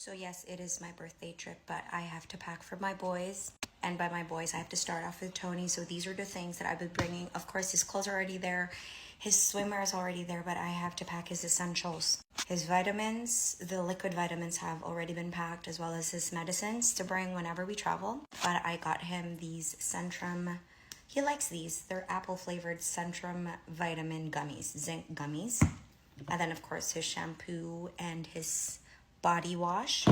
So yes, it is my birthday trip, but I have to pack for my boys. And by my boys, I have to start off with Tony. So these are the things that I've been bringing. Of course, his clothes are already there. His swimwear is already there, but I have to pack his essentials. His vitamins, the liquid vitamins have already been packed, as well as his medicines to bring whenever we travel. But I got him these Centrum. He likes these. They're apple-flavored Centrum vitamin gummies, zinc gummies. And then, of course, his shampoo and his body wash.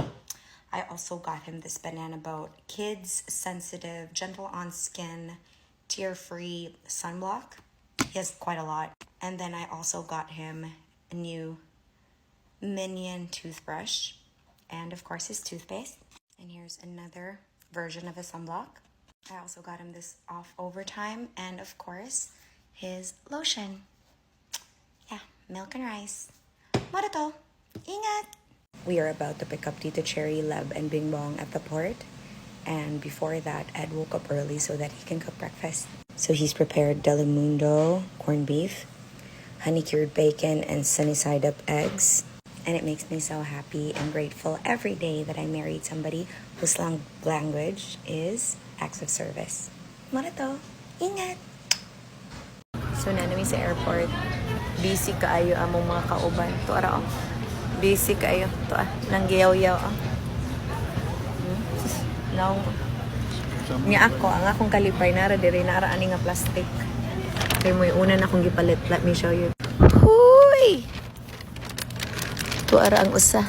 I also got him this Banana Boat Kids Sensitive, Gentle on Skin, Tear-Free Sunblock. He has quite a lot. And then I also got him a new Minion toothbrush. And, of course, his toothpaste. And here's another version of a sunblock. I also got him this off overtime. And, of course, his lotion. Yeah, milk and rice. Marato, ingat! We are about to pick up Tito Cherry, Leb, and Bing Bong at the port. And before that, Ed woke up early so that he can cook breakfast. So he's prepared Delimundo corned beef, honey-cured bacon, and sunny-side-up eggs. And it makes me so happy and grateful every day that I married somebody whose language is acts of service. Marato, ingat! So nanami sa airport, busy kaayo among mga kauban. To ara busy kayo. To nang giyaw-yaw Now, niya ako, ang akong kalipay nara dire nara ani nga plastic. Kay mo una na akong gipalit. Let me show you. Huy! To ara ang usa.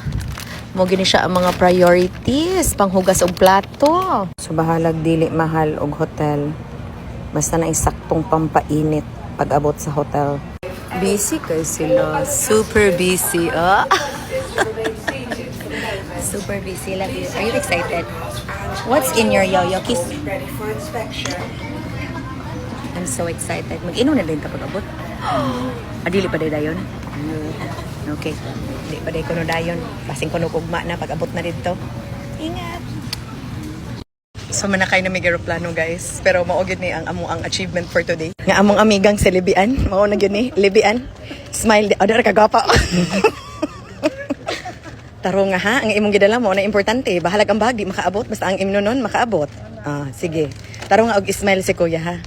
Mo gini siya ang mga priorities, panghugas og plato. So bahalag dili mahal og hotel. Basta na isaktong pampainit pag abot sa hotel. Busy kay sila. Super busy. Oh. Super busy. Love you. Are you excited? What's in your yo-yo kiss? Ready for inspection. I'm so excited. Mag-inom na din ka pag abot. Adili pa day dayon? Okay. Di pa day kuno dayon. Kasing kuno kugma na pag abot na dito. Ingat. So manakay na may aeroplano guys. Pero maugid ni ang among achievement for today. Nga among amigang si Libian. Mao na gyud ni Libian. Smile di. Ada ra kagapa. Taro nga ha, ang imong gidala mo na importante. Bahalag ang bag, di makaabot. Basta ang imno nun, makaabot. Sige. Taro nga og smile si kuya ha.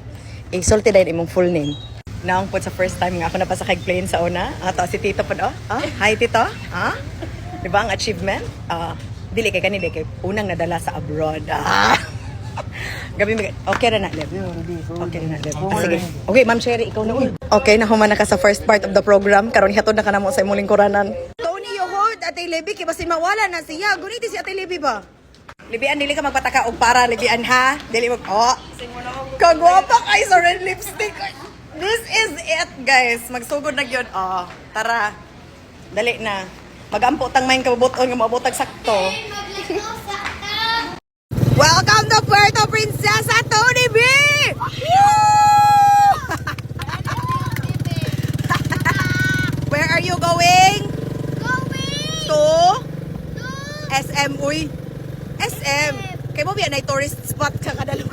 Isulti dahil imong full name. Naong po sa first time nga ako napasakay plane sa una. To si Tito po do. Hi Tito. Diba ang achievement? Dili kay kanili kay unang nadala sa abroad. Gabi okay ra na, Leb. Okay ra na, Leb. Sige. Okay, Ma'am Sherry, ikaw na uy. Okay, nahuman na ka sa first part of the program. Karon hatod na ka na mo sa imong lingkuranan. Ate Libby, kaya basi mawala na siya. Guniti si Ate Libby ba? Libyan, dili ka magpataka og para, Libyan ha? Dili mo, kagwapa kay sa red lipstick. This is it, guys. Magsugod na yun. Tara. Dali na. Magampo tang main kabubuton nga mabutag sakto. Welcome to Puerto Princesa, Tony B! Where are you going? To SM, uy. SM. Kaya mo biya na tourist spot ka kadalog.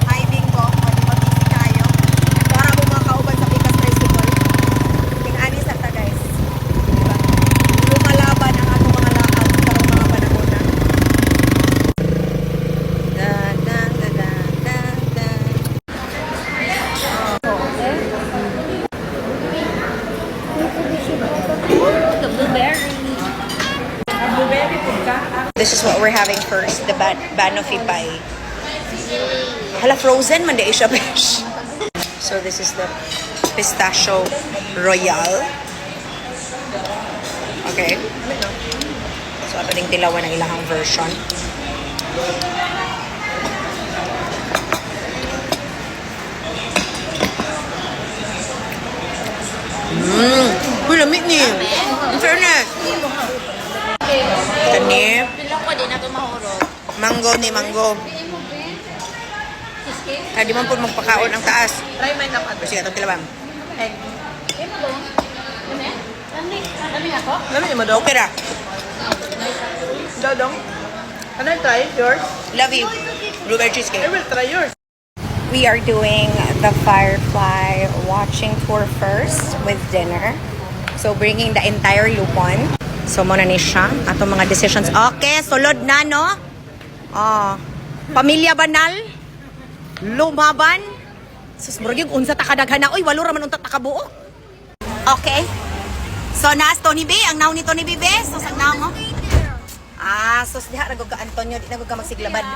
Hi, Bing Bong. Mag-busy kayo. Para mo mga kauban sa Picas Festival. Ting-ani sa ta, guys. Diba? Lumalaban ang atong mga lakad sa mga panahon na. This is what we're having first, the banoffee pie. Hala, frozen man siya, fish. So this is the pistachio royale. Okay. So ato ding tilawan ang ilang version. Uy, lamig ni. In fairness. Kanip. Mango ni mango. Di man po magpakaon ang taas. Try mine up. Kasi atong tilabang. Egg. Lami mo daw? Okay ra. Dodong. Can I try yours? Love you. Blueberry cheesecake. I will try yours. We are doing the Firefly watching tour first with dinner. So, bringing the entire lupon. So, muna ni siya. Atong mga decisions. Okay, sulod na, no? Oh. Pamilya banal? Lumaban? Sus, murag yung unsa takadaghan na. Uy, walo raman unta takabuo. Okay. So, naas Tony B. Ang naw ni Tony B, be. So, ang naw mo? Ah, sus, diha, nagog ka Antonio. Di nagog ka magsiglabad.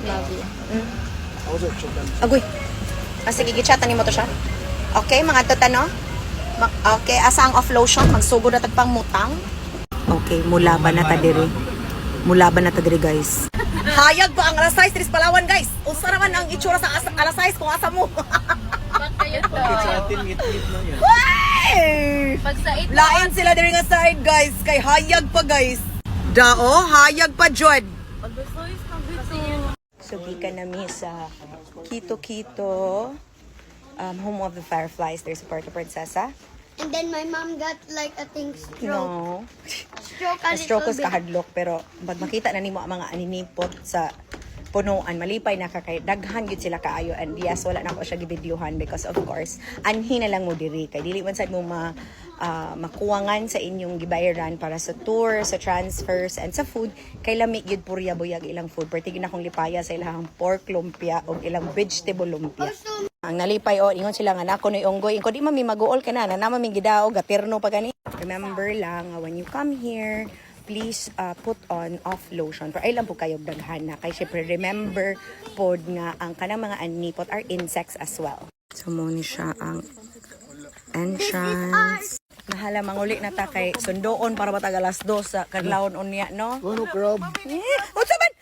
Love you. Agoy. Sige, gichatan ni mo to siya. Okay, mga tatano. Okay, asa ang off lotion? Magsugod na tagpang mutang. Okay, mulaban na ta diri. Mulaban na ta diri, guys. Hayag pa ang alas 6 Tris Palawan, guys. Usa naman ang itsura sa alas 6 kung asa mo. Bakit sa atin ngit-ngit na yan? Hey! Lain sila diri nga side, guys. Kay hayag pa, guys. Dao, hayag pa, Jod. So, gikan nami sa Kito Home of the Fireflies. There's a Puerto Princesa. And then my mom got like a thing stroke. No. Stroke a Na-stroke little is bit. kahadlok. Pero, pag makita na nimo ang mga aninipot sa punuan, malipay na kakay. Daghan yun sila kaayo. And yes, wala na ako siya gibidyuhan because of course, anhi na lang mo diri. Kay dili man sad mo makuwangan sa inyong gibayaran para sa tour, sa transfers, and sa food. Kay lami gyud purya buyag ilang food. Pertigin akong lipaya sa ilang pork lumpia o ilang vegetable lumpia. Ang nalipay o ingon sila nga nako no unggoy ingko di mami maguol ka na mami gidao gaterno pa gani. Remember lang when you come here, please put on off lotion. Pero ay lang po kayo daghan na. Kay syempre remember pod nga ang kanang mga anipot are insects as well. So mo ni siya ang entrance. Nahala manguli na ta kay sundoon para matag alas 2 sa kadlawon unya no. Ano, crab? Unsa man?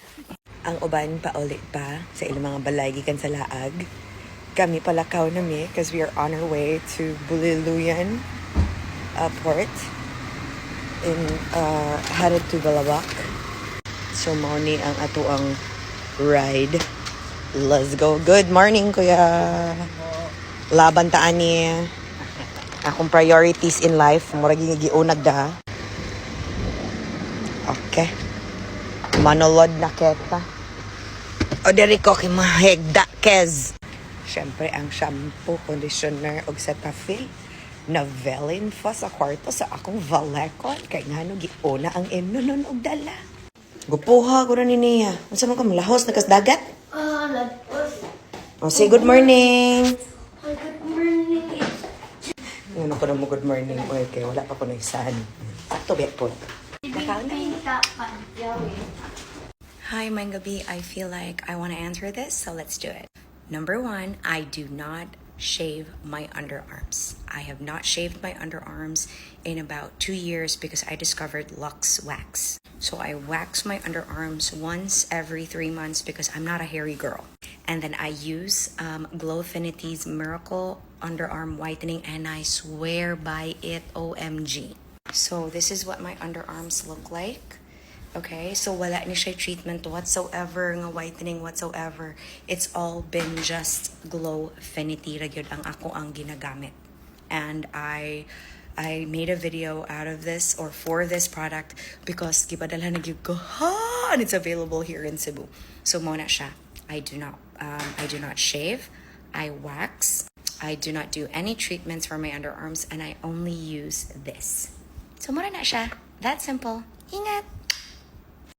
Ang uban paulit pa sa ilang mga balay gikan sa laag. Kami palakaw na mi because we are on our way to Buliluyan port in headed to Balabac. So mao ni ang ato ang ride. Let's go. Good morning, kuya. Laban ta ani. Akong priorities in life murag giunag da. Okay. Manolod na kita. O diri ko kay mahegda kez. Siyempre, ang shampoo, conditioner, o Cetaphil na velin fa sa kwarto sa akong valekon. Kaya nga no, giuna ang imnon og dala. Gupuha ko na ni Nia. Unsa man ka malahos na kas dagat? Oh, say good morning. Good morning. Ano ko na mo good morning. Oy, kaya wala pa ko na isan. Sakto, bet po. Hi, Mangabi. I feel like I want to answer this, so let's do it. Number 1, I do not shave my underarms. I have not shaved my underarms in about 2 years because I discovered Lux Wax. So I wax my underarms once every 3 months because I'm not a hairy girl. And then I use Glow Affinity's Miracle Underarm Whitening and I swear by it, OMG. So this is what my underarms look like. Okay, so wala ni siya treatment whatsoever, nga whitening whatsoever. It's all been just Glow Affinity ra gyud ang ako ang ginagamit. And I made a video out of this or for this product because gipadala na gyud ko ha, and it's available here in Cebu. So mo na siya. I do not shave, I wax, I do not do any treatments for my underarms, and I only use this. So mo na siya. That simple. Ingat!